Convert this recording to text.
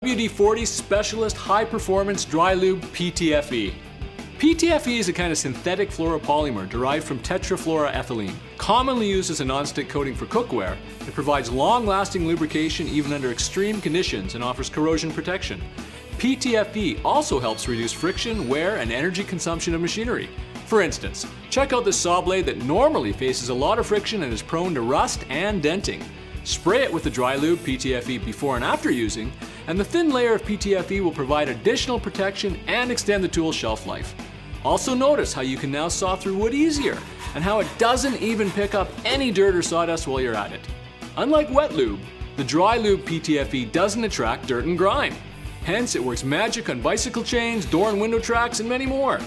WD-40 Specialist High Performance Dry Lube PTFE. PTFE is a kind of synthetic fluoropolymer derived from tetrafluoroethylene. Commonly used as a non-stick coating for cookware, it provides long-lasting lubrication even under extreme conditions and offers corrosion protection. PTFE also helps reduce friction, wear, and energy consumption of machinery. For instance, check out this saw blade that normally faces a lot of friction and is prone to rust and denting. Spray it with the dry lube PTFE before and after using, and the thin layer of PTFE will provide additional protection and extend the tool's shelf life. Also notice how you can now saw through wood easier, and how it doesn't even pick up any dirt or sawdust while you're at it. Unlike wet lube, the dry lube PTFE doesn't attract dirt and grime. Hence, it works magic on bicycle chains, door and window tracks, and many more.